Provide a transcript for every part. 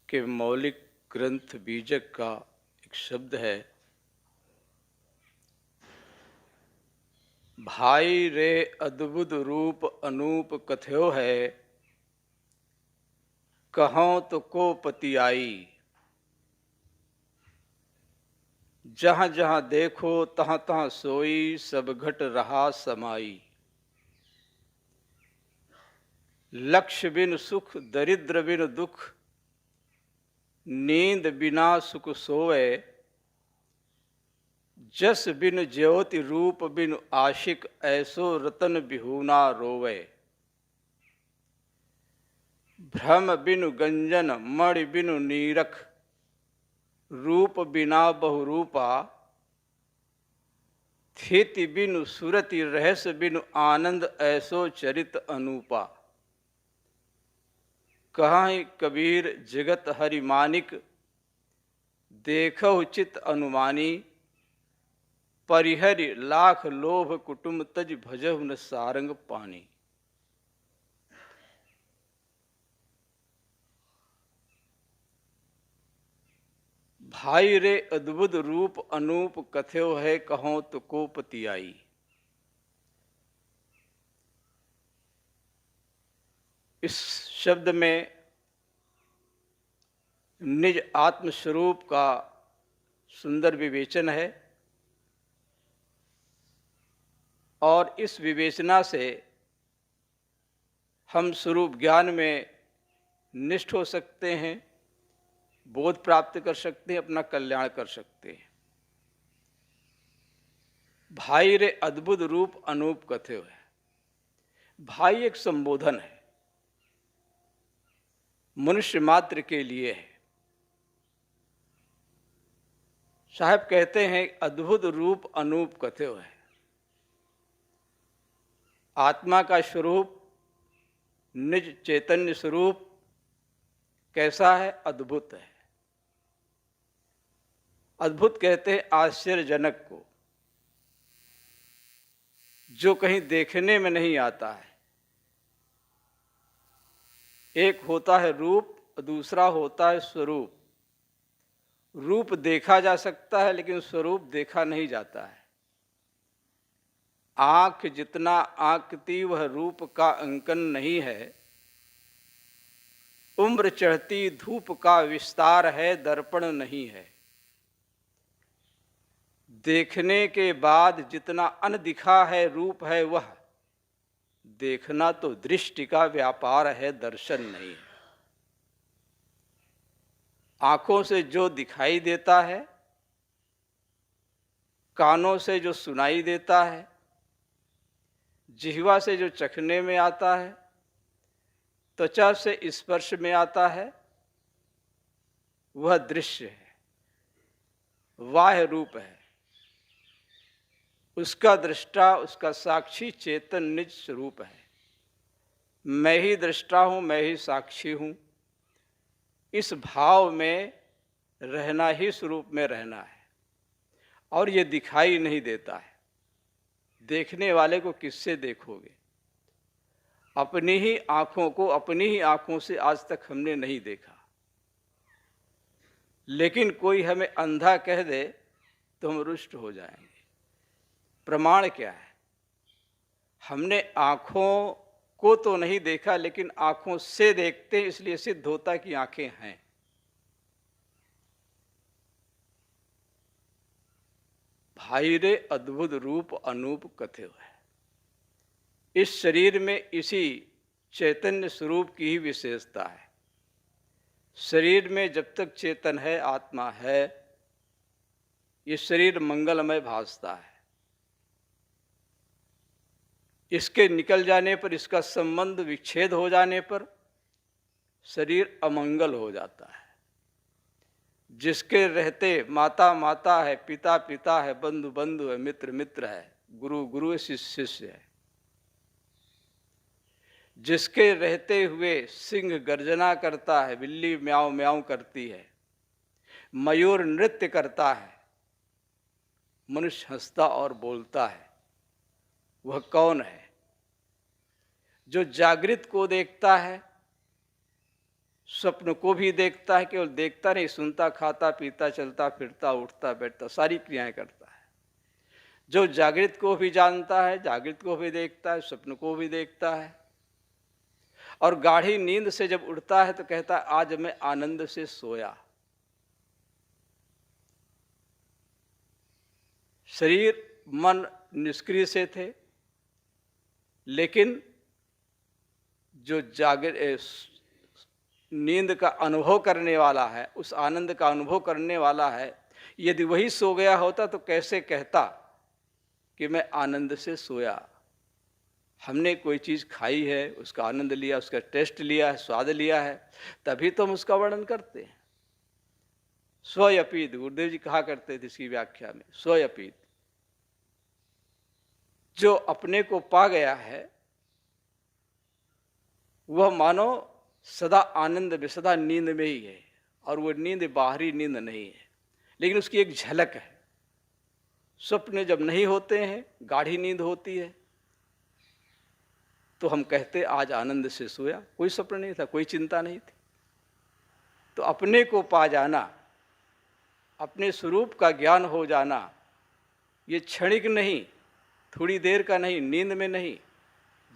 के मौलिक ग्रंथ बीजक का एक शब्द है, भाई रे अद्भुत रूप अनूप कथ्यो है, कहों तो को पति आई। जहाँ जहाँ देखो तहाँ तहाँ सोई, सब घट रहा समाई। लक्ष्य बिन सुख दरिद्र बिन दुख, नींद बिना सुख सोवे। जस बिन ज्योति रूप बिन आशिक, ऐसो रतन बिहूना रोवे। भ्रम बिनु गंजन मणि बिनु नीरख, रूप बिना बहुरूपा। स्थिति बिनु सुरति रहस्य बिनु आनंद, ऐसो चरित अनूपा। कहां कबीर जगत हरि मानिक, देखो चित अनुमानी। परिहरि लाख लोभ कुटुम, तज भजहु न सारंग पानी। भाई रे अद्भुत रूप अनूप कथ्यो है, कहों तो को पति आई। इस शब्द में निज आत्मस्वरूप का सुंदर विवेचन है और इस विवेचना से हम स्वरूप ज्ञान में निष्ठ हो सकते हैं, बोध प्राप्त कर सकते हैं, अपना कल्याण कर सकते हैं। भाई रे अद्भुत रूप अनूप कथ्यो है। भाई एक संबोधन है, मनुष्य मात्र के लिए है। साहब कहते हैं अद्भुत रूप अनूप कथ्यो है। आत्मा का स्वरूप, निज चैतन्य स्वरूप कैसा है? अद्भुत है। अद्भुत कहते हैं आश्चर्यजनक को, जो कहीं देखने में नहीं आता है। एक होता है रूप, दूसरा होता है स्वरूप। रूप देखा जा सकता है लेकिन स्वरूप देखा नहीं जाता है। आंख जितना आंकती वह रूप का अंकन नहीं है। उम्र चढ़ती धूप का विस्तार है, दर्पण नहीं है। देखने के बाद जितना अनदिखा है रूप है वह, देखना तो दृष्टि का व्यापार है, दर्शन नहीं है। आंखों से जो दिखाई देता है, कानों से जो सुनाई देता है, जिह्वा से जो चखने में आता है, त्वचा से स्पर्श में आता है, वह दृश्य है, बाह्य रूप है। उसका दृष्टा, उसका साक्षी चेतन निज स्वरूप है। मैं ही दृष्टा हूं, मैं ही साक्षी हूं। इस भाव में रहना ही स्वरूप में रहना है। और ये दिखाई नहीं देता है। देखने वाले को किससे देखोगे? अपनी ही आंखों को, अपनी ही आंखों से आज तक हमने नहीं देखा। लेकिन कोई हमें अंधा कह दे तो हम रुष्ट हो जाएंगे। प्रमाण क्या है? हमने आंखों को तो नहीं देखा, लेकिन आंखों से देखते हैं, इसलिए सिद्ध होता कि आंखें हैं। भाई रे अद्भुत रूप अनूप कथ्यो है। इस शरीर में इसी चैतन्य स्वरूप की ही विशेषता है। शरीर में जब तक चेतन है, आत्मा है, ये शरीर मंगलमय भासता है। इसके निकल जाने पर, इसका संबंध विच्छेद हो जाने पर शरीर अमंगल हो जाता है। जिसके रहते माता माता है, पिता पिता है, बंधु बंधु है, मित्र मित्र है, गुरु गुरु है, शिष्य शिष्य है। जिसके रहते हुए सिंह गर्जना करता है, बिल्ली म्याऊं म्याऊं करती है, मयूर नृत्य करता है, मनुष्य हंसता और बोलता है, वह कौन है? जो जागृत को देखता है, स्वप्न को भी देखता है, केवल देखता नहीं, सुनता, खाता, पीता, चलता, फिरता, उठता, बैठता, सारी क्रियाएं करता है। जो जागृत को भी जानता है, जागृत को भी देखता है, स्वप्न को भी देखता है, और गाढ़ी नींद से जब उठता है तो कहता है आज मैं आनंद से सोया। शरीर मन निष्क्रिय से थे, लेकिन जो नींद का अनुभव करने वाला है, उस आनंद का अनुभव करने वाला है, यदि वही सो गया होता तो कैसे कहता कि मैं आनंद से सोया। हमने कोई चीज़ खाई है, उसका आनंद लिया, उसका टेस्ट लिया है, स्वाद लिया है, तभी तो हम उसका वर्णन करते हैं। स्वयपीत, गुरुदेव जी कहा करते थे इसकी व्याख्या में, स्वयपीत। जो अपने को पा गया है वह मानो सदा आनंद में, सदा नींद में ही है, और वो नींद बाहरी नींद नहीं है, लेकिन उसकी एक झलक है। स्वप्न जब नहीं होते हैं, गाढ़ी नींद होती है, तो हम कहते आज आनंद से सोया। कोई स्वप्न नहीं था, कोई चिंता नहीं थी। तो अपने को पा जाना, अपने स्वरूप का ज्ञान हो जाना, ये क्षणिक नहीं, थोड़ी देर का नहीं, नींद में नहीं,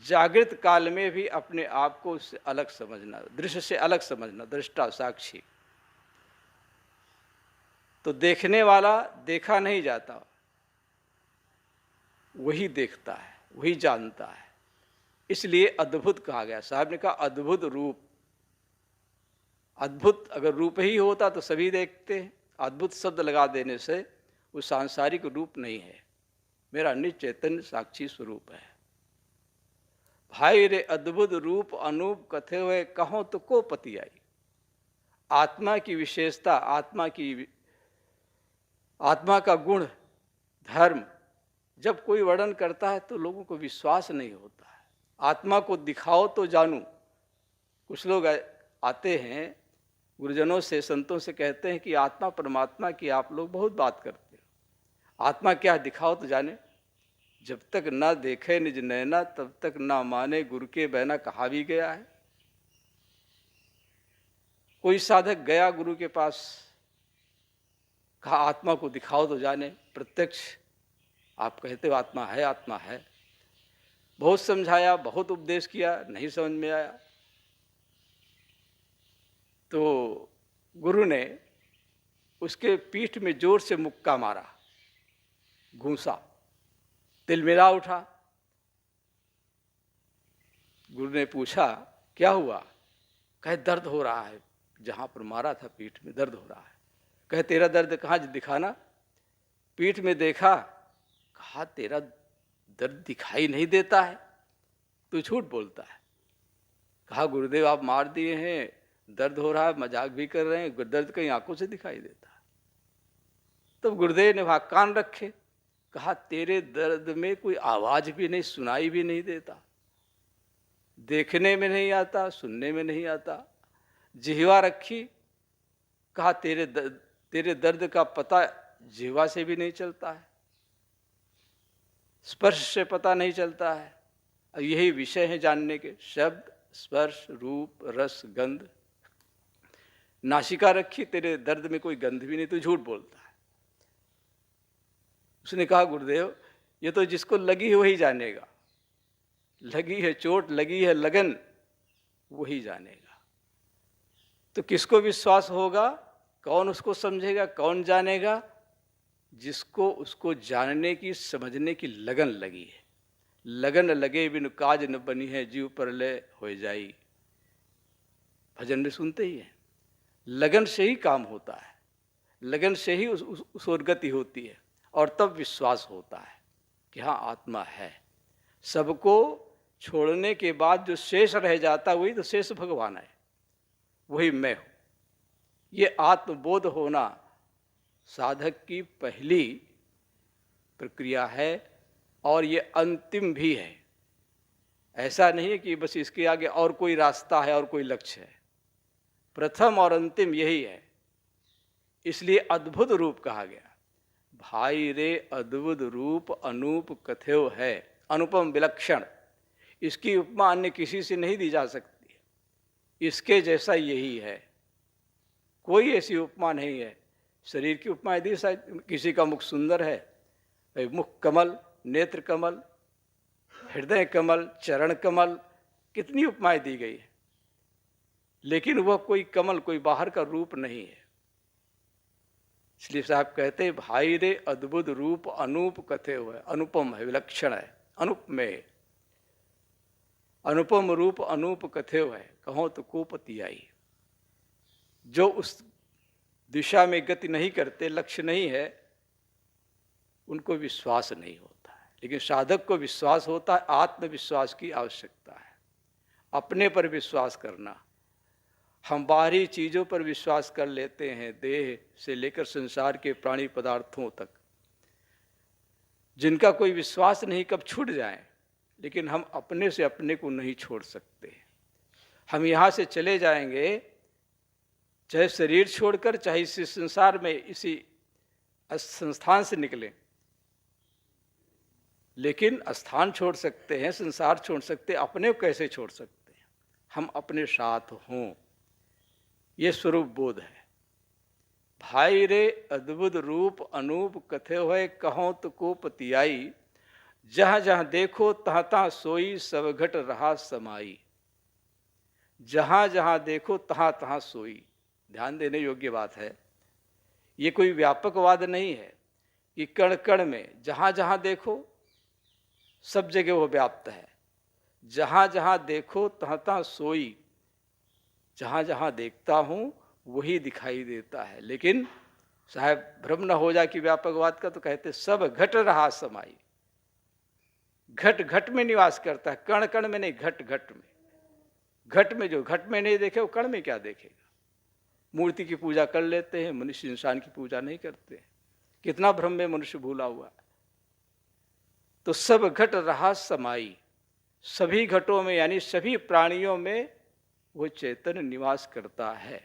जागृत काल में भी अपने आप को उससे अलग समझना, दृश्य से अलग समझना, दृष्टा साक्षी। तो देखने वाला देखा नहीं जाता, वही देखता है, वही जानता है। इसलिए अद्भुत कहा गया। साहब ने कहा अद्भुत रूप। अद्भुत अगर रूप ही होता तो सभी देखते हैं। अद्भुत शब्द लगा देने से वो सांसारिक रूप नहीं है, मेरा नित्य चैतन्य साक्षी स्वरूप है। भाई रे अद्भुत रूप अनूप कथे हुए कहो तो को पति आई। आत्मा की विशेषता, आत्मा का गुण, धर्म जब कोई वर्णन करता है तो लोगों को विश्वास नहीं होता है। आत्मा को दिखाओ तो जानूं। कुछ लोग आते हैं गुरुजनों से, संतों से, कहते हैं कि आत्मा परमात्मा की आप लोग बहुत बात करते हो, आत्मा क्या दिखाओ तो जाने। जब तक ना देखे निज नैना तब तक ना माने गुरु के बहना, कहा भी गया है। कोई साधक गया गुरु के पास, कहा आत्मा को दिखाओ तो जाने। प्रत्यक्ष आप कहते हो आत्मा है, आत्मा है। बहुत समझाया, बहुत उपदेश किया, नहीं समझ में आया। तो गुरु ने उसके पीठ में जोर से मुक्का मारा, घूंसा, तिलमिला उठा। गुरु ने पूछा क्या हुआ? कहे दर्द हो रहा है, जहां पर मारा था पीठ में दर्द हो रहा है। कहे तेरा दर्द कहाँ, दिखाना। पीठ में देखा, कहा तेरा दर्द दिखाई नहीं देता है, तू झूठ बोलता है। कहा गुरुदेव आप मार दिए हैं, दर्द हो रहा है, मजाक भी कर रहे हैं, दर्द कहीं आंखों से दिखाई देता है। तब गुरुदेव ने वहां कान रखे, कहा तेरे दर्द में कोई आवाज भी नहीं, सुनाई भी नहीं देता, देखने में नहीं आता, सुनने में नहीं आता। जिह्वा रखी, कहा तेरे दर्द का पता जिह्वा से भी नहीं चलता है, स्पर्श से पता नहीं चलता है। और यही विषय है जानने के, शब्द, स्पर्श, रूप, रस, गंध। नासिका रखी, तेरे दर्द में कोई गंध भी नहीं, तो झूठ बोलता है। उसने कहा गुरुदेव ये तो जिसको लगी है वही जानेगा, लगी है चोट, लगी है लगन, वही जानेगा। तो किसको विश्वास होगा, कौन उसको समझेगा, कौन जानेगा? जिसको उसको जानने की, समझने की लगन लगी है। लगन लगे बिन काज न बनी है, जीव परलय हो जाई। भजन में सुनते ही है। लगन से ही काम होता है, लगन से ही उस ओर गति होती है, और तब विश्वास होता है कि हाँ आत्मा है। सबको छोड़ने के बाद जो शेष रह जाता वही तो शेष भगवान है, वही मैं हूं। ये आत्मबोध होना साधक की पहली प्रक्रिया है, और ये अंतिम भी है। ऐसा नहीं है कि बस इसके आगे और कोई रास्ता है और कोई लक्ष्य है। प्रथम और अंतिम यही है। इसलिए अद्भुत रूप कहा गया। भाई रे अद्भुत रूप अनूप कथ्यो है, अनुपम विलक्षण। इसकी उपमा अन्य किसी से नहीं दी जा सकती। इसके जैसा यही है, कोई ऐसी उपमा नहीं है। शरीर की उपमा यदि किसी का मुख सुंदर है, भाई मुख कमल, नेत्र कमल, हृदय कमल, चरण कमल, कितनी उपमाएं दी गई है, लेकिन वह कोई कमल, कोई बाहर का रूप नहीं है। इसलिए साहब कहते हैं, भाई रे अद्भुत रूप अनूप कथे हुए, अनुपम है, विलक्षण है, अनुपमेय। अनुपम रूप अनूप कथे हुए, कहो तो कोपति आई। जो उस दिशा में गति नहीं करते, लक्ष्य नहीं है, उनको विश्वास नहीं होता है। लेकिन साधक को विश्वास होता है। आत्मविश्वास की आवश्यकता है, अपने पर विश्वास करना। हम बाहरी चीज़ों पर विश्वास कर लेते हैं, देह से लेकर संसार के प्राणी पदार्थों तक, जिनका कोई विश्वास नहीं कब छूट जाए। लेकिन हम अपने से अपने को नहीं छोड़ सकते। हम यहाँ से चले जाएंगे, चाहे शरीर छोड़कर, चाहे इसी संसार में, इसी संस्थान से निकलें, लेकिन स्थान छोड़ सकते हैं, संसार छोड़ सकते हैं, अपने को कैसे छोड़ सकते हैं? हम अपने साथ हों, ये स्वरूप बोध है। भाई रे अद्भुत रूप अनूप कथे होए, कहो तो को पतियाई। जहाँ जहाँ देखो तहाँ तहाँ सोई, सब घट रहा समाई। जहाँ जहाँ देखो तहाँ तहाँ सोई, ध्यान देने योग्य बात है। ये कोई व्यापकवाद नहीं है कि कण कण में जहाँ जहाँ देखो सब जगह वो व्याप्त है। जहाँ जहाँ देखो तहाँ तहाँ सोई, जहाँ जहाँ देखता हूँ वही दिखाई देता है। लेकिन साहब भ्रम न हो जाए कि व्यापकवाद का, तो कहते सब घट रहा समाई। घट घट में निवास करता है, कण कण में नहीं, घट घट में। घट में जो घट में नहीं देखे वो कण में क्या देखेगा? मूर्ति की पूजा कर लेते हैं, मनुष्य इंसान की पूजा नहीं करते। कितना भ्रम में मनुष्य भूला हुआ है। तो सब घट रहा समाई, सभी घटों में यानी सभी प्राणियों में वो चेतन निवास करता है।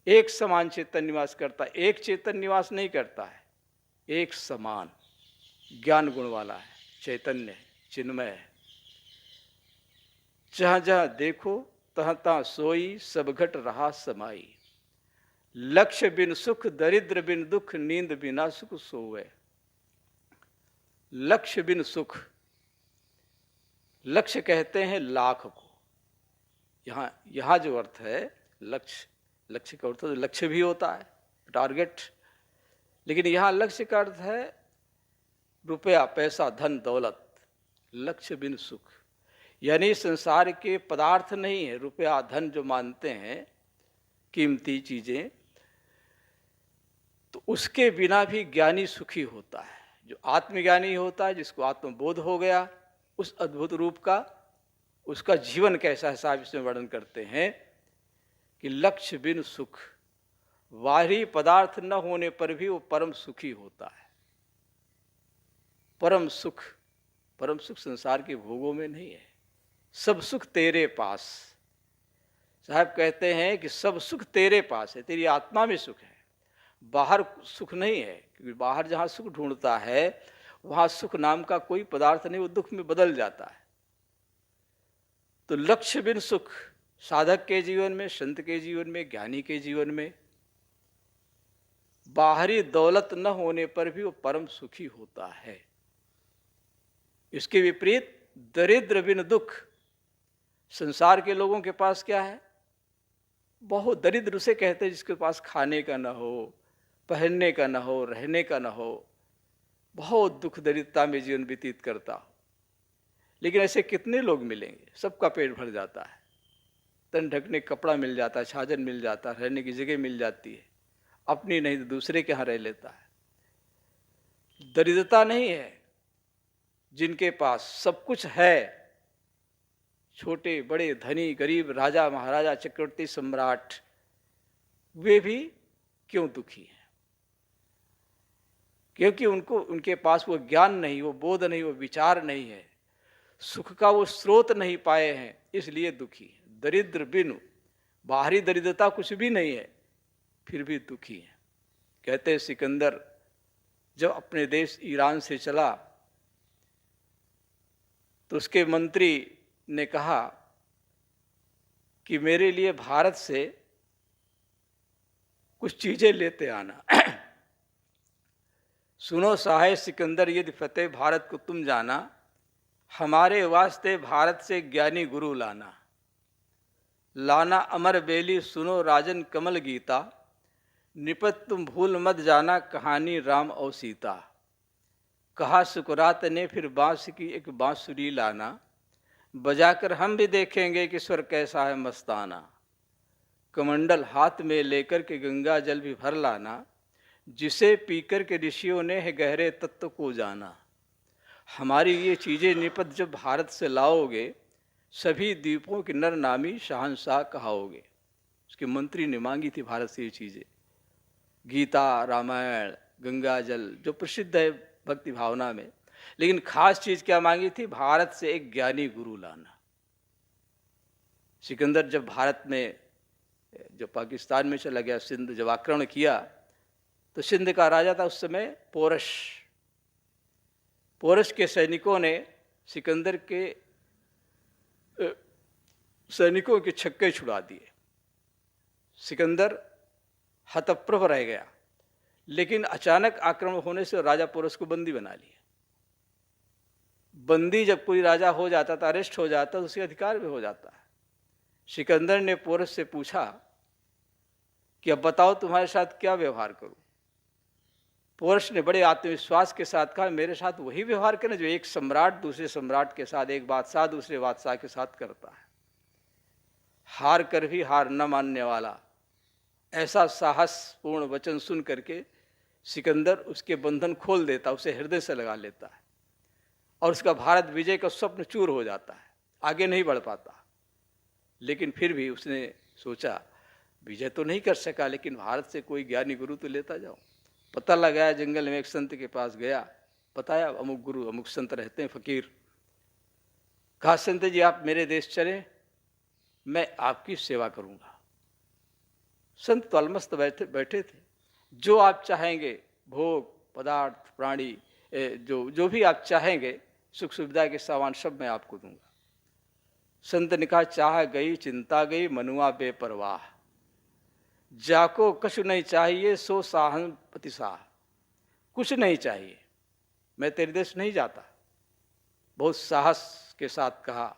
एक समान चेतन निवास करता है, एक चेतन निवास नहीं करता है, एक समान ज्ञान गुण वाला है, चैतन्य है, चिन्मय है। जहाँ जहाँ देखो तहाँ तहाँ सोई, सब घट रहा समाई। लक्ष्य बिन सुख, दरिद्र बिन दुख, नींद बिना सुख सोवे। लक्ष्य बिन सुख, लक्ष्य कहते हैं लाख को। यहाँ जो अर्थ है लक्ष्य, लक्ष्य का अर्थ तो लक्ष्य भी होता है, टारगेट, लेकिन यहाँ लक्ष्य का अर्थ है रुपया, पैसा, धन, दौलत। लक्ष्य बिन सुख यानी संसार के पदार्थ नहीं है, रुपया धन जो मानते हैं कीमती चीजें, तो उसके बिना भी ज्ञानी सुखी होता है। जो आत्मज्ञानी होता है, जिसको आत्मबोध हो गया, उस अद्भुत रूप का, उसका जीवन कैसा है साहब इसमें वर्णन करते हैं कि लक्ष्य बिन सुख, बाहरी पदार्थ न होने पर भी वो परम सुखी होता है। परम सुख, परम सुख संसार के भोगों में नहीं है। सब सुख तेरे पास, साहब कहते हैं कि सब सुख तेरे पास है, तेरी आत्मा में सुख है, बाहर सुख नहीं है। क्योंकि बाहर जहाँ सुख ढूंढता है वहाँ सुख नाम का कोई पदार्थ नहीं, वो दुख में बदल जाता है। तो लक्ष्य बिन सुख साधक के जीवन में, संत के जीवन में, ज्ञानी के जीवन में बाहरी दौलत न होने पर भी वो परम सुखी होता है। इसके विपरीत दरिद्र बिन दुख, संसार के लोगों के पास क्या है? बहुत दरिद्र उसे कहते हैं जिसके पास खाने का ना हो, पहनने का ना हो, रहने का ना हो, बहुत दुख दरिद्रता में जीवन व्यतीत करता हो। लेकिन ऐसे कितने लोग मिलेंगे? सबका पेट भर जाता है, तन ढकने कपड़ा मिल जाता है, छाजन मिल जाता है, रहने की जगह मिल जाती है, अपनी नहीं तो दूसरे के यहाँ रह लेता है। दरिद्रता नहीं है जिनके पास सब कुछ है, छोटे बड़े, धनी गरीब, राजा महाराजा, चक्रवर्ती सम्राट, वे भी क्यों दुखी हैं? क्योंकि उनके पास वो ज्ञान नहीं, वो बोध नहीं, वो विचार नहीं है, सुख का वो स्रोत नहीं पाए हैं, इसलिए दुखी है। दरिद्र बिनु, बाहरी दरिद्रता कुछ भी नहीं है, फिर भी दुखी है। कहते हैं सिकंदर जब अपने देश ईरान से चला तो उसके मंत्री ने कहा कि मेरे लिए भारत से कुछ चीजें लेते आना। सुनो साहे सिकंदर, यदि फतेह भारत को तुम जाना, हमारे वास्ते भारत से ज्ञानी गुरु लाना। लाना अमर बेली, सुनो राजन कमल गीता, निपत तुम भूल मत जाना, कहानी राम और सीता। कहा सुकरात ने फिर बांस की एक बांसुरी लाना, बजाकर हम भी देखेंगे कि स्वर कैसा है मस्ताना। कमंडल हाथ में लेकर के गंगा जल भी भर लाना, जिसे पीकर के ऋषियों ने है गहरे तत्व को जाना। हमारी ये चीज़ें निपट जब भारत से लाओगे, सभी द्वीपों के नर नामी शहंशाह कहाओगे। उसके मंत्री ने मांगी थी भारत से ये चीज़ें, गीता, रामायण, गंगा जल, जो प्रसिद्ध है भक्ति भावना में। लेकिन खास चीज़ क्या मांगी थी? भारत से एक ज्ञानी गुरु लाना। सिकंदर जब भारत में, जो पाकिस्तान में चला गया, सिंध जब आक्रमण किया, तो सिंध का राजा था उस समय पोरश। पोरश के सैनिकों ने सिकंदर के सैनिकों के छक्के छुड़ा दिए। सिकंदर हतप्रभ रह गया, लेकिन अचानक आक्रमण होने से राजा पोरस को बंदी बना लिया। बंदी जब कोई राजा हो जाता था, अरेस्ट हो जाता, तो उसके अधिकार में हो जाता है। सिकंदर ने पोरस से पूछा कि अब बताओ तुम्हारे साथ क्या व्यवहार करूं। पोरस ने बड़े आत्मविश्वास के साथ कहा, मेरे साथ वही व्यवहार करें जो एक सम्राट दूसरे सम्राट के साथ, एक बादशाह दूसरे बादशाह के साथ करता है। हार कर भी हार न मानने वाला, ऐसा साहसपूर्ण वचन सुन करके सिकंदर उसके बंधन खोल देता, उसे हृदय से लगा लेता है, और उसका भारत विजय का स्वप्न चूर हो जाता है, आगे नहीं बढ़ पाता। लेकिन फिर भी उसने सोचा, विजय तो नहीं कर सका, लेकिन भारत से कोई ज्ञानी गुरु तो लेता जाऊं। पता लगाया, जंगल में एक संत के पास गया, बताया अमुक गुरु अमुक संत रहते हैं, फकीर। कहा, संत जी आप मेरे देश चले, मैं आपकी सेवा करूंगा। संत तो अलमस्त बैठे थे। जो आप चाहेंगे, भोग पदार्थ प्राणी, जो भी आप चाहेंगे, सुख सुविधा के सामान सब मैं आपको दूंगा। संत ने कहा, चाह गई चिंता गई मनुआ बेपरवाह, जाको कछु नहीं चाहिए सो साहन प्रतिसाह। कुछ नहीं चाहिए, मैं तेरे देश नहीं जाता। बहुत साहस के साथ कहा।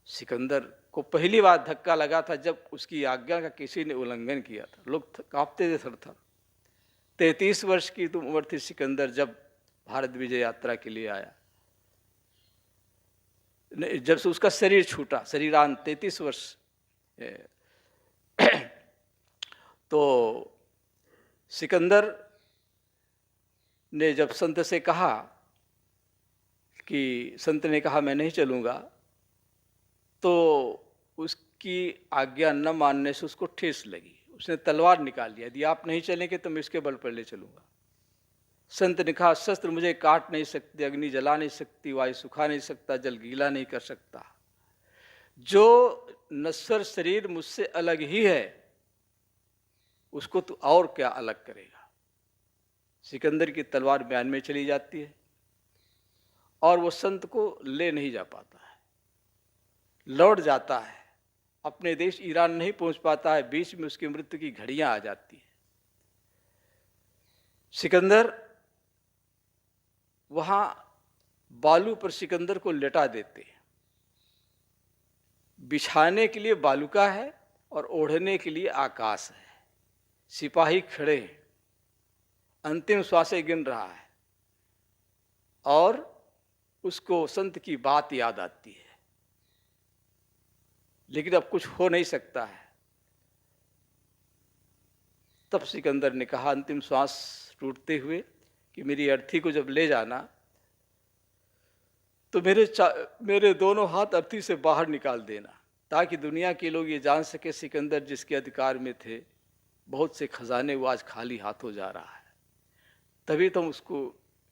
सिकंदर को पहली बार धक्का लगा था जब उसकी आज्ञा का किसी ने उल्लंघन किया था। लोग कांपते थे थर-थर। 33 वर्ष की तुम उम्र थी सिकंदर जब भारत विजय यात्रा के लिए आया। जब से उसका शरीर छूटा, शरीरांत 33 वर्ष। तो सिकंदर ने जब संत से कहा कि, संत ने कहा मैं नहीं चलूँगा, तो उसकी आज्ञा न मानने से उसको ठेस लगी। उसने तलवार निकाल लिया, यदि आप नहीं चलेंगे तो मैं इसके बल पर ले चलूँगा। संत ने कहा, शस्त्र मुझे काट नहीं सकते, अग्नि जला नहीं सकती, वायु सुखा नहीं सकता, जल गीला नहीं कर सकता। जो नश्वर शरीर मुझसे अलग ही है, उसको तो और क्या अलग करेगा। सिकंदर की तलवार म्यान में चली जाती है और वो संत को ले नहीं जा पाता है, लौट जाता है अपने देश, ईरान नहीं पहुंच पाता है। बीच में उसकी मृत्यु की घड़ियां आ जाती है। सिकंदर वहां बालू पर सिकंदर को लेटा देते हैं। बिछाने के लिए बालूका है और ओढ़ने के लिए आकाश है। सिपाही खड़े हैं, अंतिम श्वासें गिन रहा है और उसको संत की बात याद आती है, लेकिन अब कुछ हो नहीं सकता है। तब सिकंदर ने कहा अंतिम श्वास टूटते हुए कि मेरी अर्थी को जब ले जाना तो मेरे दोनों हाथ अर्थी से बाहर निकाल देना, ताकि दुनिया के लोग ये जान सके सिकंदर जिसके अधिकार में थे, बहुत से खजाने वो आज खाली हाथों जा रहा है। तभी तो हम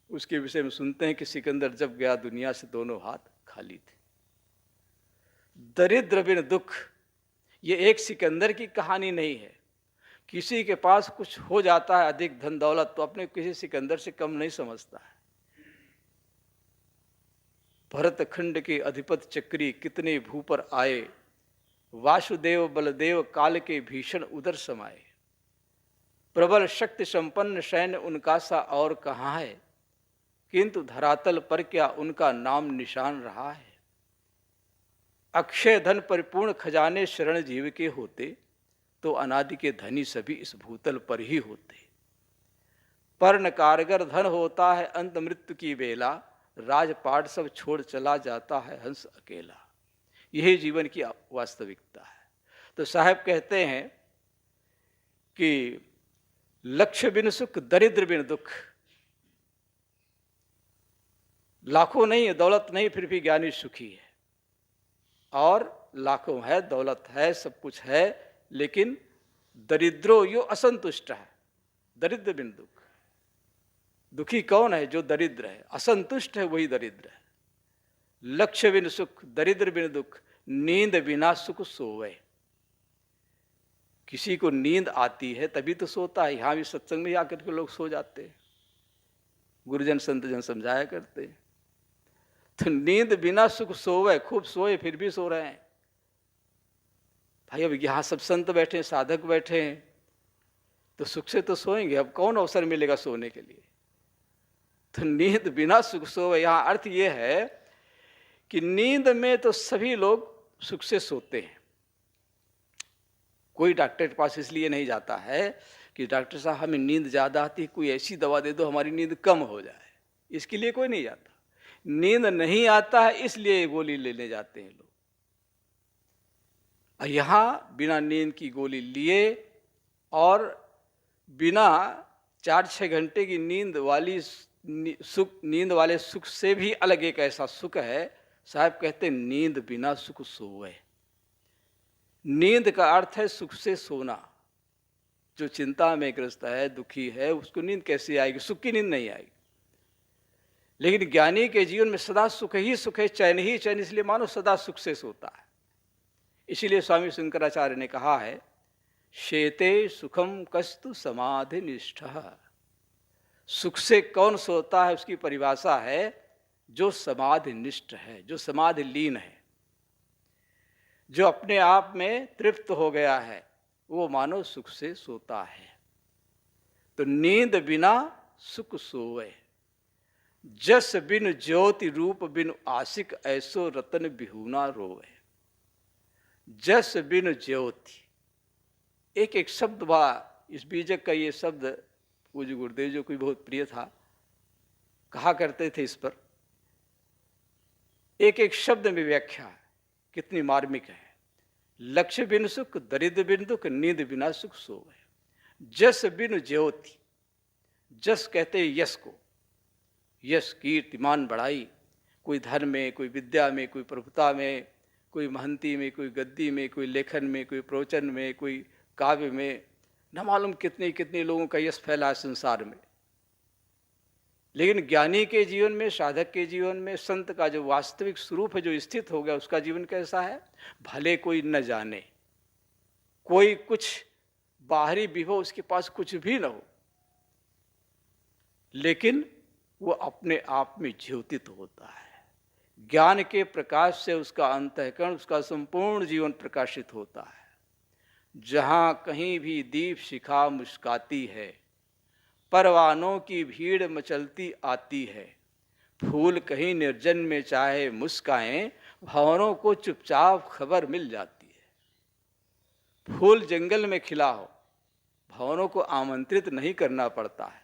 उसके विषय में सुनते हैं कि सिकंदर जब गया दुनिया से दोनों हाथ खाली थे। दरिद्र बिन दुख, ये एक सिकंदर की कहानी नहीं है। किसी के पास कुछ हो जाता है अधिक धन दौलत, तो अपने किसी सिकंदर से कम नहीं समझता है। भरत खंड के अधिपति चक्री कितने भूपर आए, वासुदेव बलदेव काल के भीषण उदर समाये। प्रबल शक्ति संपन्न सैन्य उनका सा और कहाँ है, किंतु धरातल पर क्या उनका नाम निशान रहा है। अक्षय धन परिपूर्ण खजाने शरण जीव के होते, तो अनादि के धनी सभी इस भूतल पर ही होते। पर्ण कारगर धन होता है अंत मृत्यु की बेला, राजपाट सब छोड़ चला जाता है हंस अकेला। यही जीवन की वास्तविकता है। तो साहब कहते हैं कि लक्ष्य बिन सुख दरिद्र बिन दुख। लाखों नहीं है, दौलत नहीं, फिर भी ज्ञानी सुखी है। और लाखों है, दौलत है, सब कुछ है, लेकिन दरिद्रो यो असंतुष्ट है। दरिद्र बिन दुख। दुखी कौन है? जो दरिद्र है, असंतुष्ट है, वही दरिद्र है। लक्ष्य बिन सुख दरिद्र बिन दुख, नींद बिना सुख सोवे। किसी को नींद आती है तभी तो सोता है। यहां भी सत्संग में आकर के लोग सो जाते हैं, गुरुजन संतजन समझाया करते हैं। तो नींद बिना सुख सोवे, खूब सोए फिर भी सो रहे हैं। भाई अब यहां सब संत बैठे हैं, साधक बैठे हैं, तो सुख से तो सोएंगे, अब कौन अवसर मिलेगा सोने के लिए। तो नींद बिना सुख सोवे, यहां अर्थ यह है कि नींद में तो सभी लोग सुख से सोते हैं। कोई डॉक्टर के पास इसलिए नहीं जाता है कि डॉक्टर साहब हमें नींद ज्यादा आती है, कोई ऐसी दवा दे दो हमारी नींद कम हो जाए। इसके लिए कोई नहीं जाता। नींद नहीं आता है इसलिए गोली लेने जाते हैं लोग। यहां बिना नींद की गोली लिए और बिना 4-6 घंटे की नींद वाले सुख से भी अलग एक ऐसा सुख है। साहब कहते हैं नींद बिना सुख सोवे। नींद का अर्थ है सुख से सोना। जो चिंता में ग्रस्त है, दुखी है, उसको नींद कैसे आएगी? सुख की नींद नहीं आएगी। लेकिन ज्ञानी के जीवन में सदा सुख ही सुख है, चैन ही चैन, इसलिए मानो सदा सुख से सोता है। इसीलिए स्वामी शंकराचार्य ने कहा है, शेते सुखम कस्तु समाधि निष्ठ। सुख से कौन सोता है? उसकी परिभाषा है जो समाधि निष्ठ है, जो समाधि लीन है, जो अपने आप में तृप्त हो गया है, वो मानो सुख से सोता है। तो नींद बिना सुख सोवे, जस बिन ज्योति रूप बिन आशिक, ऐसो रतन बिहुना रोवे। जस बिन ज्योति, एक एक शब्द बा, इस बीजक का ये शब्द पूज्य गुरुदेव जो कोई बहुत प्रिय था, कहा करते थे इस पर। एक एक शब्द में व्याख्या कितनी मार्मिक है। लक्ष्य बिन सुख दरिद्र बिन दुख, नींद बिना सुख सोवे। जस बिन ज्योति, जस कहते हैं यश को, यश कीर्ति मान बढ़ाई। कोई धर्म में, कोई विद्या में, कोई प्रभुता में, कोई महंती में, कोई गद्दी में, कोई लेखन में, कोई प्रवचन में, कोई काव्य में, न मालूम कितने कितने लोगों का यश फैला है संसार में। लेकिन ज्ञानी के जीवन में, साधक के जीवन में, संत का जो वास्तविक स्वरूप है, जो स्थित हो गया, उसका जीवन कैसा है? भले कोई न जाने, कोई कुछ बाहरी विभव उसके पास कुछ भी न हो, लेकिन वो अपने आप में ज्योतित होता है। ज्ञान के प्रकाश से उसका अंतःकरण, उसका संपूर्ण जीवन प्रकाशित होता है। जहां कहीं भी दीप शिखा मुस्काती है, परवानों की भीड़ मचलती आती है। फूल कहीं निर्जन में चाहे मुस्काएं, भंवरों को चुपचाप खबर मिल जाती है। फूल जंगल में खिला हो, भंवरों को आमंत्रित नहीं करना पड़ता है,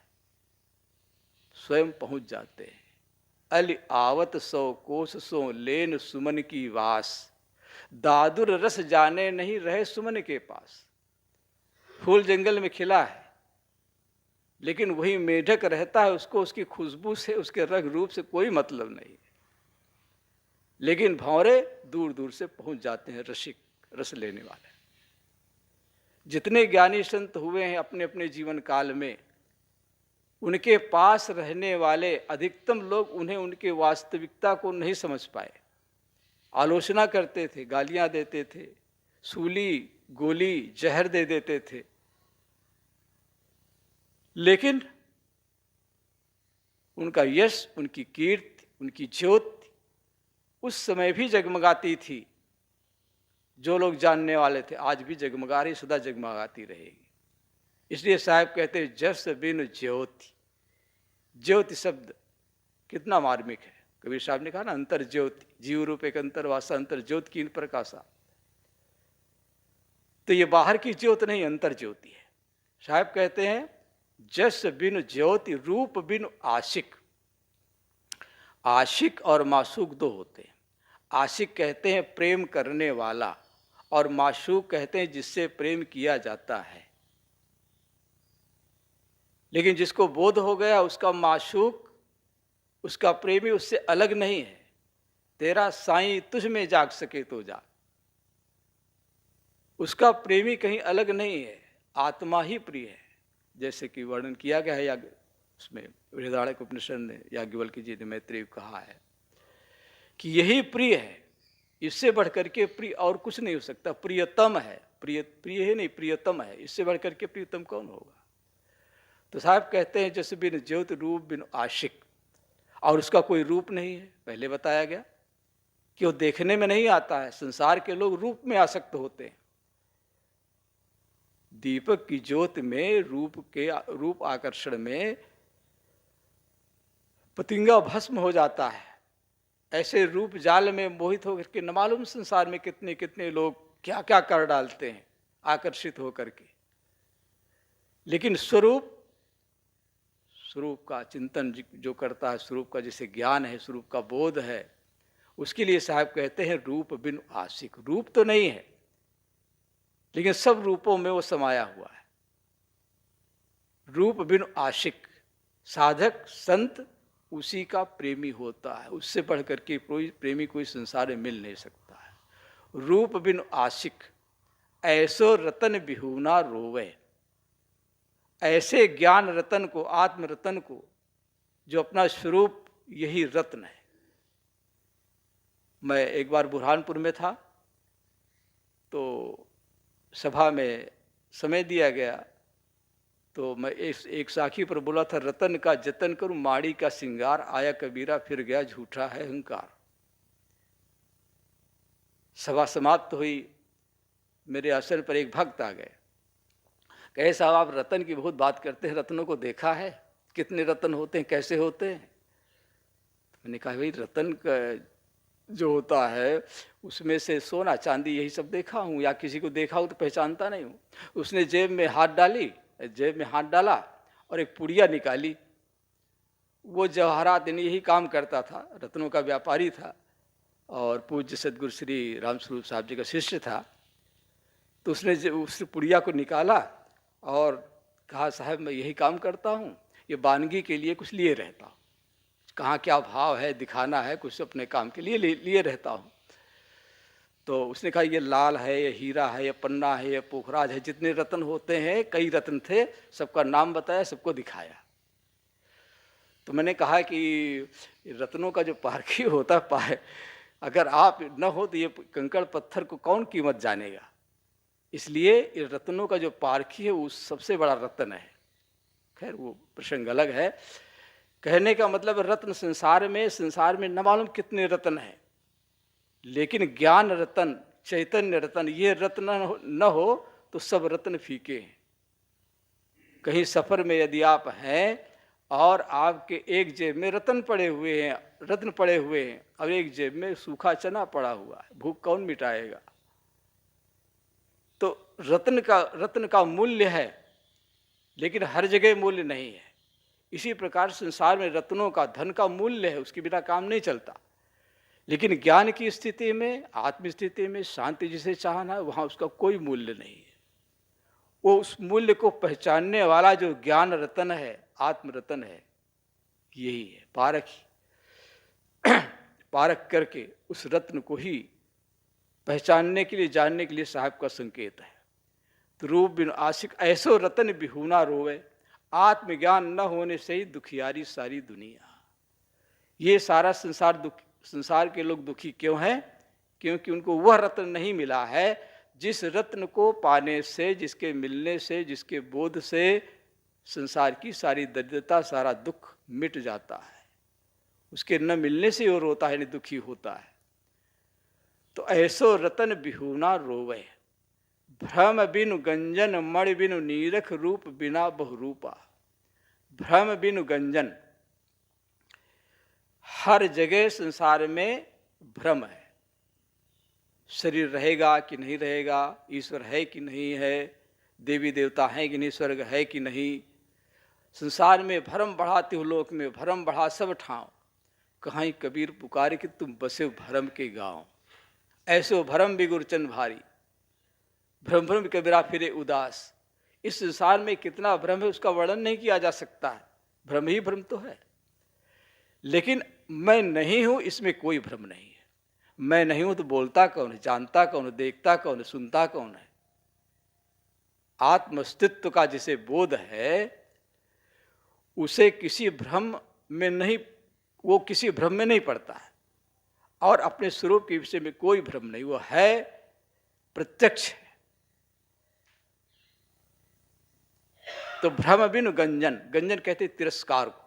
स्वयं पहुंच जाते हैं। अल आवत सो कोस सो लेन सुमन की वास, दादुर रस जाने नहीं रहे सुमन के पास। फूल जंगल में खिला है, लेकिन वही मेढक रहता है, उसको उसकी खुशबू से, उसके रंग रूप से कोई मतलब नहीं है। लेकिन भंवरे दूर दूर से पहुंच जाते हैं, रसिक, रस लेने वाले। जितने ज्ञानी संत हुए हैं अपने अपने जीवन काल में, उनके पास रहने वाले अधिकतम लोग उन्हें, उनके वास्तविकता को नहीं समझ पाए। आलोचना करते थे, गालियां देते थे, सूली, गोली, जहर दे देते थे। लेकिन उनका यश, उनकी कीर्ति, उनकी ज्योति उस समय भी जगमगाती थी, जो लोग जानने वाले थे आज भी जगमगा रही, सदा जगमगाती रहेगी। इसलिए साहब कहते हैं जस बिन ज्योति। ज्योति शब्द कितना मार्मिक है। कबीर साहब ने कहा ना, अंतर ज्योति, जीव रूप एक अंतरवासा, अंतर ज्योति कीन प्रकाशा। तो ये बाहर की ज्योत नहीं, अंतर ज्योति है। साहब कहते हैं जस बिन ज्योति रूप बिन आशिक। आशिक और माशूक दो होते हैं। आशिक कहते हैं प्रेम करने वाला, और माशूक कहते हैं जिससे प्रेम किया जाता है। लेकिन जिसको बोध हो गया उसका माशूक, उसका प्रेमी उससे अलग नहीं है। तेरा साईं तुझ में जाग सके तो जाग। उसका प्रेमी कहीं अलग नहीं है, आत्मा ही प्रिय है। जैसे कि वर्णन किया गया है उसमें बृहदारण्यक उपनिषद ने, याज्ञवल्क्य जी ने, मैत्रेय कहा है कि यही प्रिय है, इससे बढ़कर के प्रिय और कुछ नहीं हो सकता। प्रियतम है, प्रिय है नहीं, प्रियतम है, इससे बढ़कर के प्रियतम कौन होगा। तो साहब कहते हैं जैसे बिन ज्योति रूप बिन आशिक। और उसका कोई रूप नहीं है, पहले बताया गया कि वो देखने में नहीं आता है। संसार के लोग रूप में आसक्त होते हैं। दीपक की ज्योति में, रूप आकर्षण में पतिंगा भस्म हो जाता है। ऐसे रूप जाल में मोहित होकर के न मालूम संसार में कितने कितने लोग क्या क्या कर डालते हैं आकर्षित होकर के। लेकिन स्वरूप का चिंतन जो करता है, स्वरूप का जिसे ज्ञान है, स्वरूप का बोध है, उसके लिए साहब कहते हैं रूप बिन आशिक। रूप तो नहीं है, लेकिन सब रूपों में वो समाया हुआ है। रूप बिन आशिक, साधक संत उसी का प्रेमी होता है। उससे बढ़ करके कोई प्रेमी कोई संसार में मिल नहीं सकता है। रूप बिन आशिक ऐसो रतन बिहूना रोवे। ऐसे ज्ञान रतन को, आत्म रतन को, जो अपना स्वरूप यही रत्न है। मैं एक बार बुरहानपुर में था, तो सभा में समय दिया गया, तो मैं एक साखी पर बोला था, रतन का जतन करूं माड़ी का सिंगार, आया कबीरा फिर गया झूठा है अहंकार। सभा समाप्त हुई, मेरे आसन पर एक भक्त आ गए, कहे साहब आप रतन की बहुत बात करते हैं, रत्नों को देखा है, कितने रत्न होते हैं, कैसे होते हैं। तो मैंने कहा भाई रतन का जो होता है उसमें से सोना चांदी यही सब देखा हूँ, या किसी को देखा हूँ तो पहचानता नहीं हूँ। उसने जेब में हाथ डाला और एक पुड़िया निकाली। वो जवाहरात यही काम करता था, रत्नों का व्यापारी था और पूज्य सदगुरु श्री रामस्वरूप साहब जी का शिष्य था। तो उसने उस पुड़िया को निकाला और कहा साहब मैं यही काम करता हूँ, ये वानगी के लिए कुछ लिए रहता हूँ, कहाँ क्या भाव है दिखाना है, कुछ अपने काम के लिए लिए रहता हूँ। तो उसने कहा ये लाल है, ये हीरा है, ये पन्ना है, ये पोखराज है, जितने रत्न होते हैं, कई रत्न थे, सबका नाम बताया, सबको दिखाया। तो मैंने कहा कि रत्नों का जो पारखी होता है, अगर आप न हो तो ये कंकड़ पत्थर को कौन कीमत जानेगा। इसलिए ये रत्नों का जो पारखी है वो सबसे बड़ा रत्न है। खैर वो प्रसंग अलग है। कहने का मतलब रत्न संसार में न मालूम कितने रत्न हैं, लेकिन ज्ञान रतन, चैतन्य रतन, ये रत्न न हो तो सब रत्न फीके हैं। कहीं सफर में यदि आप हैं और आपके एक जेब में रत्न पड़े हुए हैं और एक जेब में सूखा चना पड़ा हुआ है, भूख कौन मिटाएगा। तो रत्न का मूल्य है, लेकिन हर जगह मूल्य नहीं है। इसी प्रकार संसार में रत्नों का, धन का मूल्य है, उसके बिना काम नहीं चलता। लेकिन ज्ञान की स्थिति में, आत्म स्थिति में, शांति जिसे चाहना है, वहाँ उसका कोई मूल्य नहीं है। वो उस मूल्य को पहचानने वाला जो ज्ञान रतन है, आत्म रतन है, यही है पारखी। पारख करके उस रत्न को ही पहचानने के लिए, जानने के लिए साहब का संकेत है। तो रूप बिन आशिक ऐसो रतन बिहूना रोवे। आत्मज्ञान न होने से ही दुखियारी सारी दुनिया। ये सारा संसार के लोग दुखी क्यों हैं? क्योंकि उनको वह रत्न नहीं मिला है जिस रत्न को पाने से, जिसके मिलने से, जिसके बोध से संसार की सारी दरिद्रता, सारा दुख मिट जाता है। उसके न मिलने से वो रोता है, न दुखी होता है। तो ऐसो रतन बिहुना रोवे, भ्रम बिनु गंजन मणि बिनु नीरख रूप बिना बहुरूपा। भ्रम बिनु गंजन, हर जगह संसार में भ्रम है। शरीर रहेगा कि नहीं रहेगा, ईश्वर है कि नहीं है, देवी देवता हैं कि नहीं, स्वर्ग है कि नहीं। संसार में भ्रम बढ़ाते हो, लोक में भ्रम बढ़ा सब ठाव। कहीं कबीर पुकारे कि तुम बसे भ्रम के गांव। ऐसो भ्रम भी गुरचन भारी, भ्रम भ्रम कबीरा फिरे उदास। इस संसार में कितना भ्रम है उसका वर्णन नहीं किया जा सकता है। भ्रम ही भ्रम तो है। लेकिन मैं नहीं हूं इसमें कोई भ्रम नहीं है। मैं नहीं हूं तो बोलता कौन है, जानता कौन है, देखता कौन है, सुनता कौन है। आत्म अस्तित्व का जिसे बोध है उसे किसी भ्रम में नहीं, वो किसी भ्रम में नहीं पड़ता है। और अपने स्वरूप के विषय में कोई भ्रम नहीं, वो है, प्रत्यक्ष है। तो भ्रम बिनु गंजन, गंजन कहते तिरस्कार को।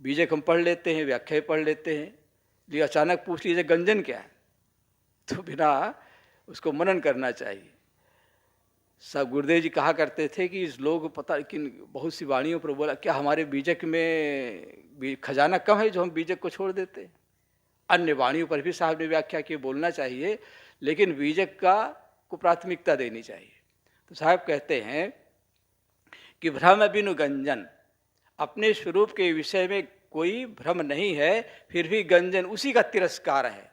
बीजक हम पढ़ लेते हैं, व्याख्या पढ़ लेते हैं, लेकिन अचानक पूछ लीजिए गंजन क्या है तो बिना उसको मनन करना चाहिए। सब गुरुदेव जी कहा करते थे कि इस लोग पता कि बहुत सी वाणियों पर बोला क्या हमारे बीजक में खजाना कम है जो हम बीजक को छोड़ देते हैं। अन्य वाणियों पर भी साहब ने व्याख्या की बोलना चाहिए, लेकिन बीजक को प्राथमिकता देनी चाहिए। तो साहब कहते हैं कि भ्रम बिनु गंजन, अपने स्वरूप के विषय में कोई भ्रम नहीं है, फिर भी गंजन उसी का तिरस्कार है।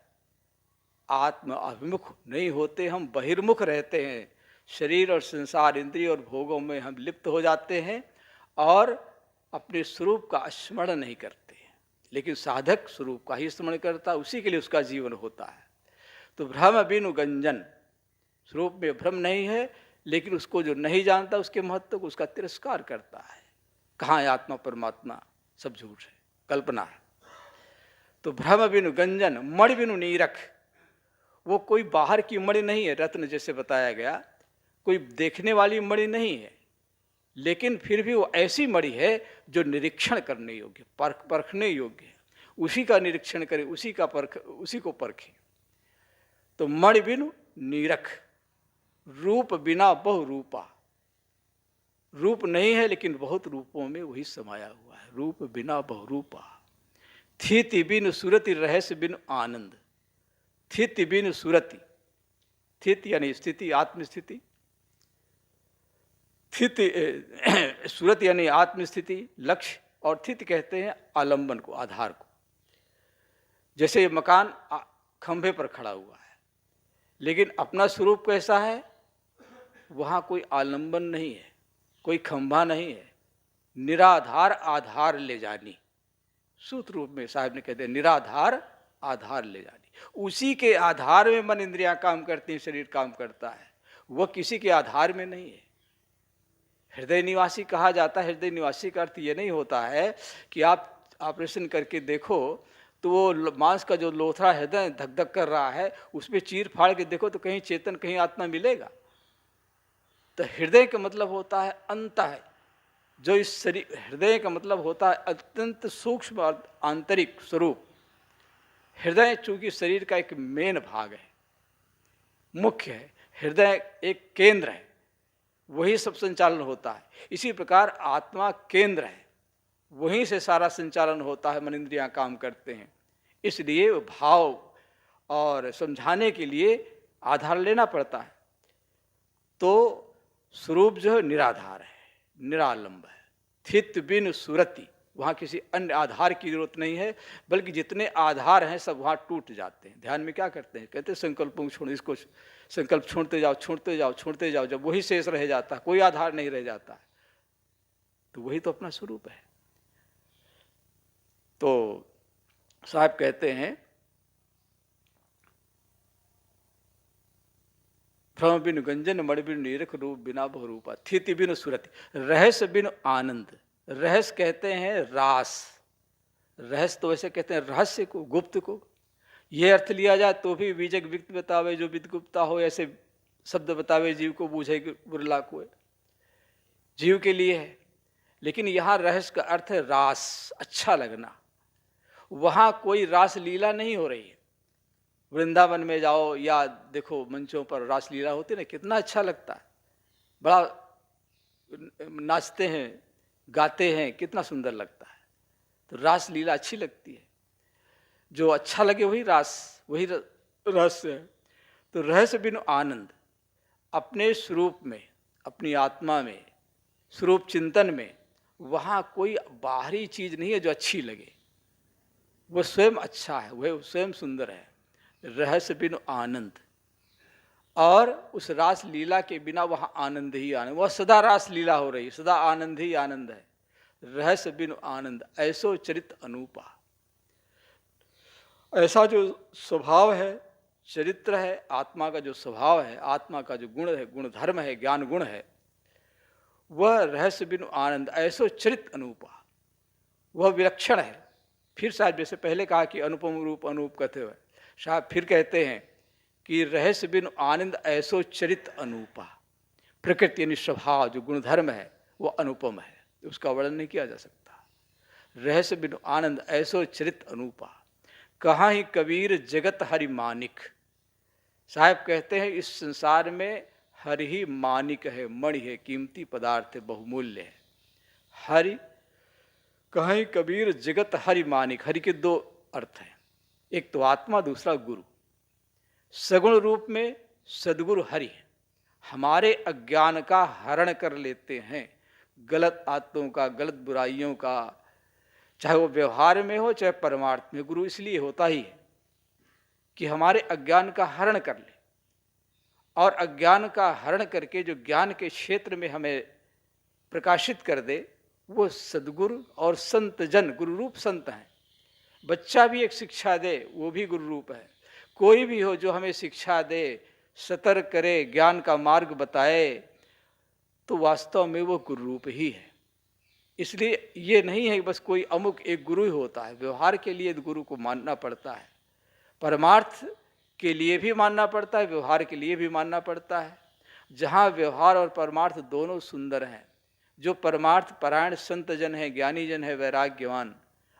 आत्म अभिमुख नहीं होते हम, बहिर्मुख रहते हैं। शरीर और संसार, इंद्रिय और भोगों में हम लिप्त हो जाते हैं और अपने स्वरूप का स्मरण नहीं करते हैं। लेकिन साधक स्वरूप का ही स्मरण करता है, उसी के लिए उसका जीवन होता है। तो भ्रम बिनु गंजन, स्वरूप में भ्रम नहीं है, लेकिन उसको जो नहीं जानता उसके महत्व को उसका तिरस्कार करता है। कहाँ है आत्मा परमात्मा, सब झूठ है, कल्पना है। तो भ्रम बिनु गंजन मणि बिनु नीरख, वो कोई बाहर की मणि नहीं है, रत्न जैसे बताया गया, कोई देखने वाली मणि नहीं है, लेकिन फिर भी वो ऐसी मणि है जो निरीक्षण करने योग्य, परखने योग्य है। उसी का निरीक्षण करें, उसी को परखें। तो मणि बिनु नीरख, रूप बिना बहुरूपा, रूप नहीं है लेकिन बहुत रूपों में वही समाया हुआ है। रूप बिना बहुरूपा, स्थिति बिनु सुरति रहस्य बिनु आनंद। स्थिति बिनु सुरति, स्थिति यानी स्थिति, आत्मस्थिति, स्थिति सुरत यानी आत्मस्थिति, लक्ष्य, और स्थिति कहते हैं आलंबन को, आधार को। जैसे मकान खंभे पर खड़ा हुआ है, लेकिन अपना स्वरूप कैसा है, वहाँ कोई आलंबन नहीं है, कोई खंभा नहीं है, निराधार आधार ले जानी। सूत्र रूप में साहब ने कहते हैं निराधार आधार ले जानी। उसी के आधार में मन इंद्रियां काम करती हैं, शरीर काम करता है, वह किसी के आधार में नहीं है। हृदय निवासी कहा जाता है। हृदय निवासी का अर्थ ये नहीं होता है कि आप ऑपरेशन करके देखो तो वो मांस का जो लोथड़ा हृदय धक धक कर रहा है उसमें चीर फाड़ के देखो तो कहीं चेतन, कहीं आत्मा मिलेगा। तो हृदय का मतलब होता है अंत है, जो इस शरीर, हृदय का मतलब होता है अत्यंत सूक्ष्म आंतरिक स्वरूप। हृदय चूंकि शरीर का एक मेन भाग है, मुख्य है, हृदय एक केंद्र है, वही सब संचालन होता है। इसी प्रकार आत्मा केंद्र है, वहीं से सारा संचालन होता है, मन इंद्रियां काम करते हैं। इसलिए भाव और समझाने के लिए आधार लेना पड़ता है। तो स्वरूप जो है निराधार है, निरालंब है। स्थित बिन सुरति, वहाँ किसी अन्य आधार की जरूरत नहीं है, बल्कि जितने आधार हैं सब वहाँ टूट जाते हैं। ध्यान में क्या करते हैं, कहते हैं संकल्पों को छोड़, इसको संकल्प छोड़ते जाओ, छोड़ते जाओ, छोड़ते जाओ। जब वही शेष रह जाता है, कोई आधार नहीं रह जाता है, तो वही तो अपना स्वरूप है। तो साहब कहते हैं भ्रम बिनु गंजन मणि बिनु नीरख रूप बिना बहुरूपा। स्थिति बिनु सुरति, रहस्य बिनु आनंद। रहस्य कहते हैं रास, रहस्य तो वैसे कहते हैं रहस्य को, गुप्त को। यह अर्थ लिया जाए तो भी बीजक विक्त बतावे जो विद गुप्ता हो, ऐसे शब्द बतावे जीव को बूझे बुरला को, जीव के लिए है। लेकिन यहाँ रहस्य का अर्थ है रास, अच्छा लगना। वहाँ कोई रास लीला नहीं हो रही है, वृंदावन में जाओ या देखो मंचों पर रासलीला होती है ना, कितना अच्छा लगता है, बड़ा नाचते हैं, गाते हैं, कितना सुंदर लगता है। तो रासलीला अच्छी लगती है, जो अच्छा लगे वही रास, वही रस है। तो रहस्य बिनु आनंद, अपने स्वरूप में, अपनी आत्मा में, स्वरूप चिंतन में, वहाँ कोई बाहरी चीज नहीं है जो अच्छी लगे, वो स्वयं अच्छा है, वह स्वयं सुंदर है। रहस्य बिनु आनंद, और उस रास लीला के बिना वहाँ आनंद ही आनंद, वह सदा रास लीला हो रही, सदा आनंद ही आनंद है। रहस्य बिनु आनंद, ऐसो चरित अनूपा, ऐसा जो स्वभाव है, चरित्र है, आत्मा का जो स्वभाव है, आत्मा का जो गुण है, गुण धर्म है, ज्ञान गुण है, वह रहस्य बिनु आनंद, ऐसो चरित अनूपा, वह विलक्षण है। फिर शायद जैसे पहले कहा कि अनुपम रूप अनूप कहते हुए, शायद फिर कहते हैं कि रहस्य बिनु आनंद ऐसो चरित अनूपा, प्रकृति यानी स्वभाव जो गुणधर्म है वो अनुपम है, उसका वर्णन नहीं किया जा सकता। रहस्य बिनु आनंद ऐसो चरित अनूपा, कहाँ ही कबीर जगत हरि मानिक। साहब कहते हैं इस संसार में हरि ही मानिक है, मणि है, कीमती पदार्थ है, बहुमूल्य है। हरि, कहीं कबीर जगत हरि मानिक। हरि के दो अर्थ हैं, एक तो आत्मा, दूसरा गुरु। सगुण रूप में सदगुरु हरि है, हमारे अज्ञान का हरण कर लेते हैं, गलत आदतों का, गलत बुराइयों का, चाहे वो व्यवहार में हो चाहे परमार्थ में। गुरु इसलिए होता ही है कि हमारे अज्ञान का हरण कर ले, और अज्ञान का हरण करके जो ज्ञान के क्षेत्र में हमें प्रकाशित कर दे, वो सदगुरु और संत जन, गुरु रूप संत हैं। बच्चा भी एक शिक्षा दे, वो भी गुरु रूप है। कोई भी हो जो हमें शिक्षा दे, सतर्क करे, ज्ञान का मार्ग बताए, तो वास्तव में वो गुरु रूप ही है। इसलिए ये नहीं है कि बस कोई अमुक एक गुरु ही होता है। व्यवहार के लिए गुरु को मानना पड़ता है, परमार्थ के लिए भी मानना पड़ता है, व्यवहार के लिए भी मानना पड़ता है। जहाँ व्यवहार और परमार्थ दोनों सुंदर हैं, जो परमार्थ परायण संत जन है, ज्ञानी जन है, वैराग्यवान,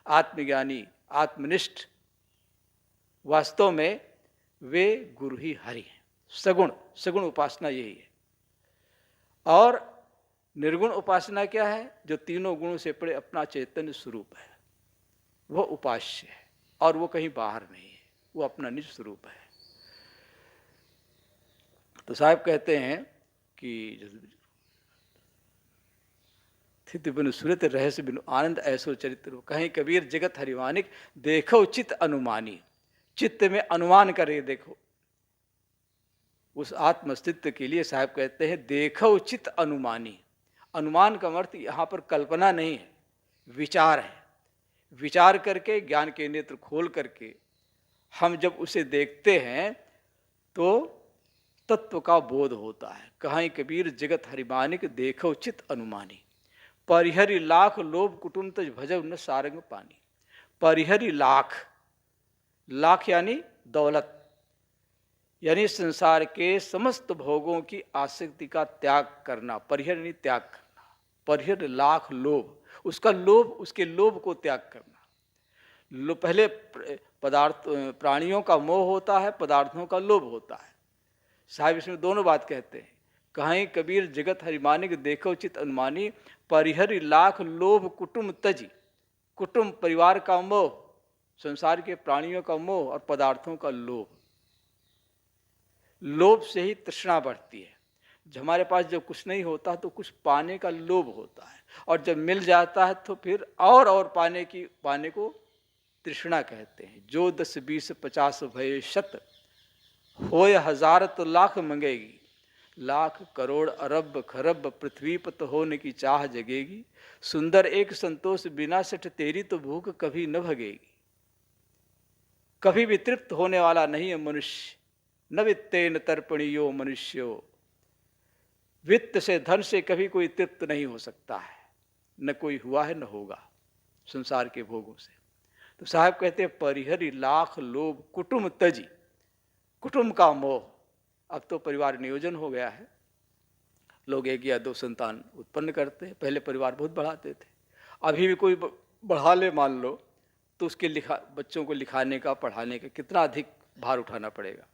आत्मज्ञानी, आत्मनिष्ठ, वास्तव में वे गुरु ही हरि हैं। सगुण, सगुण उपासना यही है। और निर्गुण उपासना क्या है? जो तीनों गुणों से परे अपना चैतन्य स्वरूप है, वह उपास्य है, और वो कहीं बाहर नहीं है, वो अपना निज स्वरूप है। तो साहब कहते हैं कि स्थिति बिनु सुरत रहस्य बिनु आनंद ऐसो चरित्र, कहीं कबीर जगत हरिवानिक, देखो चित्त अनुमानी। चित्त में अनुमान करे देखो उस आत्म अस्तित्व के लिए। साहब कहते हैं देखो चित्त अनुमानी। अनुमान का अर्थ यहाँ पर कल्पना नहीं है, विचार है। विचार करके, ज्ञान के नेत्र खोल करके हम जब उसे देखते हैं तो तत्व का बोध होता है। कहीं कबीर जगत हरिमानिक, देखो चित्त अनुमानी। परिहरि लाख लोभ कुटुंब तज भजव न सारंग पानी। परिहरि लाख, लाख यानी दौलत, यानी संसार के समस्त भोगों की आसक्ति का त्याग करना। परिहर यानी त्याग करना। परिहर लाख लोभ, उसका लोभ, उसके लोभ को त्याग करना। पहले पदार्थ, प्राणियों का मोह होता है, पदार्थों का लोभ होता है। साहब इसमें दोनों बात कहते हैं। कहीं कबीर जगत हरिमानिक, देखो चित अनुमानी। परिहरि लाख लोभ कुटुंब तजी। कुटुंब परिवार का मोह, संसार के प्राणियों का मोह और पदार्थों का लोभ। लोभ से ही तृष्णा बढ़ती है। जब हमारे पास जब कुछ नहीं होता तो कुछ पाने का लोभ होता है, और जब मिल जाता है तो फिर और पाने को तृष्णा कहते हैं। जो 10 20 50 भय शत, होय हजार तो लाख मंगेगी। लाख करोड़ अरब खरब पृथ्वी पर होने की चाह जगेगी। सुंदर एक संतोष बिना सठ, तेरी तो भूख कभी न भगेगी। कभी भी तृप्त होने वाला नहीं है मनुष्य। न वित्तेन तर्पणीयो मनुष्यो। वित्त से, धन से कभी कोई तृप्त नहीं हो सकता है, न कोई हुआ है न होगा संसार के भोगों से। तो साहब कहते हैं परिहरि लाख लोभ कुटुंब तजी। कुटुंब का मोह। अब तो परिवार नियोजन हो गया है, लोग 1 या 2 संतान उत्पन्न करते हैं। पहले परिवार बहुत बढ़ाते थे। अभी भी कोई बढ़ा ले मान लो तो उसके बच्चों को लिखाने का, पढ़ाने का कितना अधिक भार उठाना पड़ेगा।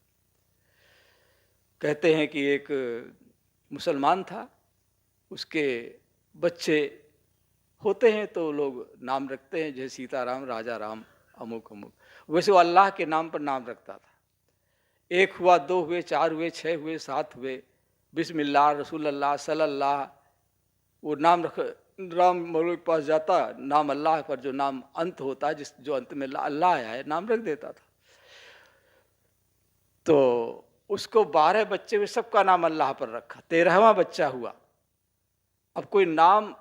कहते हैं कि एक मुसलमान था, उसके बच्चे होते हैं तो लोग नाम रखते हैं, जैसे सीताराम, राजा राम, अमुक अमुक। वैसे वो अल्लाह के नाम पर नाम रखता था। 1 हुआ, 2 हुए, 4 हुए, 6 हुए, 7 हुए, बिस्मिल्लाह, रसूलल्लाह, सल्लल्लाह, वो नाम रख। राम मौलवी के पास जाता, नाम अल्लाह पर जो नाम अंत होता है, जिस जो अंत में अल्लाह आया है, नाम रख देता था। तो उसको 12 बच्चे हुए, सबका नाम अल्लाह पर रखा। 13वां बच्चा हुआ, अब कोई नाम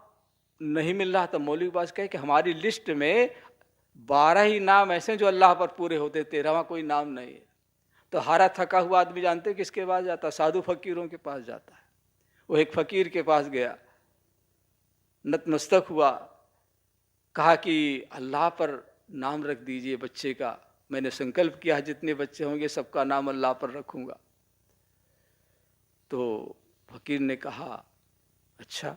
नहीं मिल रहा, तो मौलवी के पास कहे कि हमारी लिस्ट में 12 ही नाम ऐसे हैं जो अल्लाह पर पूरे होते, 13वां कोई नाम नहीं है। तो हारा थका हुआ आदमी जानते किसके पास जाता? साधु फकीरों के पास जाता है। वो एक फकीर के पास गया, नतमस्तक हुआ, कहा कि अल्लाह पर नाम रख दीजिए बच्चे का, मैंने संकल्प किया जितने बच्चे होंगे सबका नाम अल्लाह पर रखूंगा। तो फकीर ने कहा अच्छा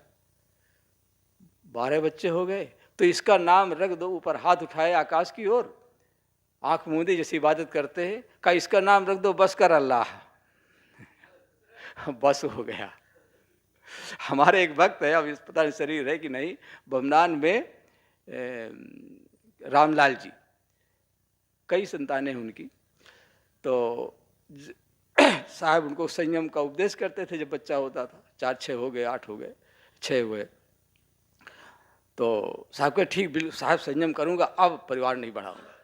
12 बच्चे हो गए, तो इसका नाम रख दो। ऊपर हाथ उठाए आकाश की ओर, आंख मूंदी जैसी इबादत करते हैं, कहा इसका नाम रख दो बस कर अल्लाह। बस हो गया। हमारे एक भक्त है, अब इस पता नहीं शरीर है कि नहीं, बमनान में रामलाल जी, कई संतानें हैं उनकी। तो साहब उनको संयम का उपदेश करते थे जब बच्चा होता था। 4 6 हो गए, 8 हो गए, 6 हुए, तो साहब कहे ठीक, बिल्कुल साहब संयम करूंगा, अब परिवार नहीं बढ़ाऊंगा।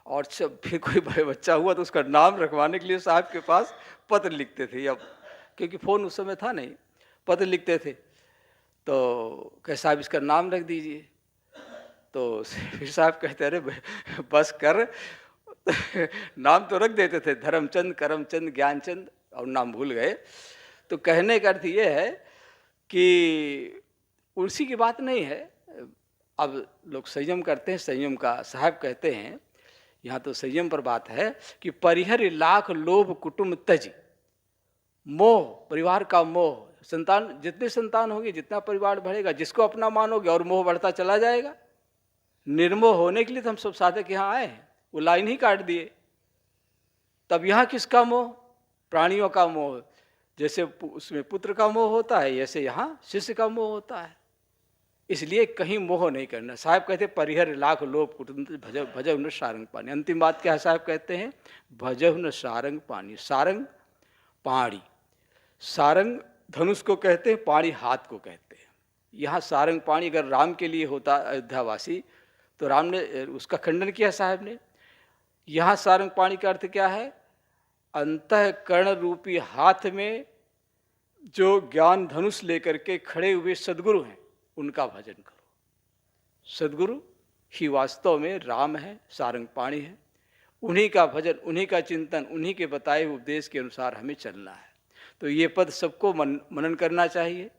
और जब फिर कोई बच्चा हुआ तो उसका नाम रखवाने के लिए साहब के पास पत्र लिखते थे। अब क्योंकि फ़ोन उस समय था नहीं, पत्र लिखते थे। तो कहे साहब इसका नाम रख दीजिए। तो फिर साहब कहते अरे बस कर। नाम तो रख देते थे, धर्मचंद, करमचंद, ज्ञानचंद, और नाम भूल गए। तो कहने का अर्थ ये है कि उसी की बात नहीं है। अब लोग संयम करते हैं, संयम का साहब कहते हैं, यहाँ तो संयम पर बात है कि परिहर लाख लोभ कुटुंब तज, मोह, परिवार का मोह। संतान जितने संतान होंगे, जितना परिवार बढ़ेगा, जिसको अपना मानोगे और मोह बढ़ता चला जाएगा। निर्मोह होने के लिए तो हम सब साधक यहाँ आए हैं, वो लाइन ही काट दिए। तब यहाँ किसका मोह? प्राणियों का मोह। जैसे उसमें पुत्र का मोह होता है, ऐसे यहाँ शिष्य का मोह होता है। इसलिए कहीं मोह नहीं करना। साहब कहते परिहर लाख लोभ कुटुंब भजव न सारंग पानी। अंतिम बात क्या है? साहब कहते हैं भजव न सारंग पानी। सारंग पहाड़ी, सारंग धनुष को कहते हैं, पाणी हाथ को कहते हैं। यहाँ सारंग पाणी अगर राम के लिए होता अयोध्यावासी, तो राम ने उसका खंडन किया साहब ने। यहाँ सारंग पाणी का अर्थ क्या है? अंतःकरण रूपी हाथ में जो ज्ञान धनुष लेकर के खड़े हुए सदगुरु हैं, उनका भजन करो। सदगुरु ही वास्तव में राम है, सारंग पाणी है। उन्हीं का भजन, उन्हीं का चिंतन, उन्हीं के बताए हुए उपदेश के अनुसार हमें चलना है। तो ये पद सबको मनन करना चाहिए,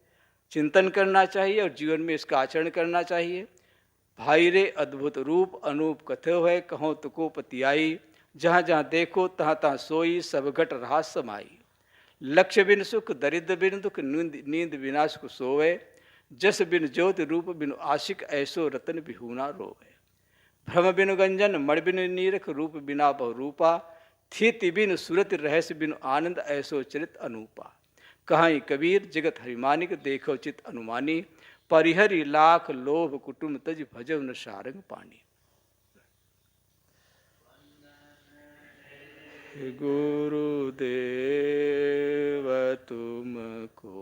चिंतन करना चाहिए और जीवन में इसका आचरण करना चाहिए। भाई रे अद्भुत रूप अनूप कथो है, कहो तुको पतियाई, जहाँ जहाँ देखो तहाँ तहाँ सोई, सब घट रहा समाई। लक्ष्य बिन सुख दरिद्र बिन दुख, नींद बिना सुख सोवे, जस बिन ज्योति रूप बिन आशिक, ऐसो रतन बिहूना रोवे। भ्रम बिन गंजन मण बिन नीरख, रूप बिना बहुरूपा, थिति बिन सुरत रहस्य बिन आनंद, ऐसो चरित अनूपा। कहीं कबीर जगत हरिमानिक, देखो चित अनुमानी, परिहरि लाख लोभ कुटुंब तज, भजव न सारंग पानी। गुरुदेव तुमको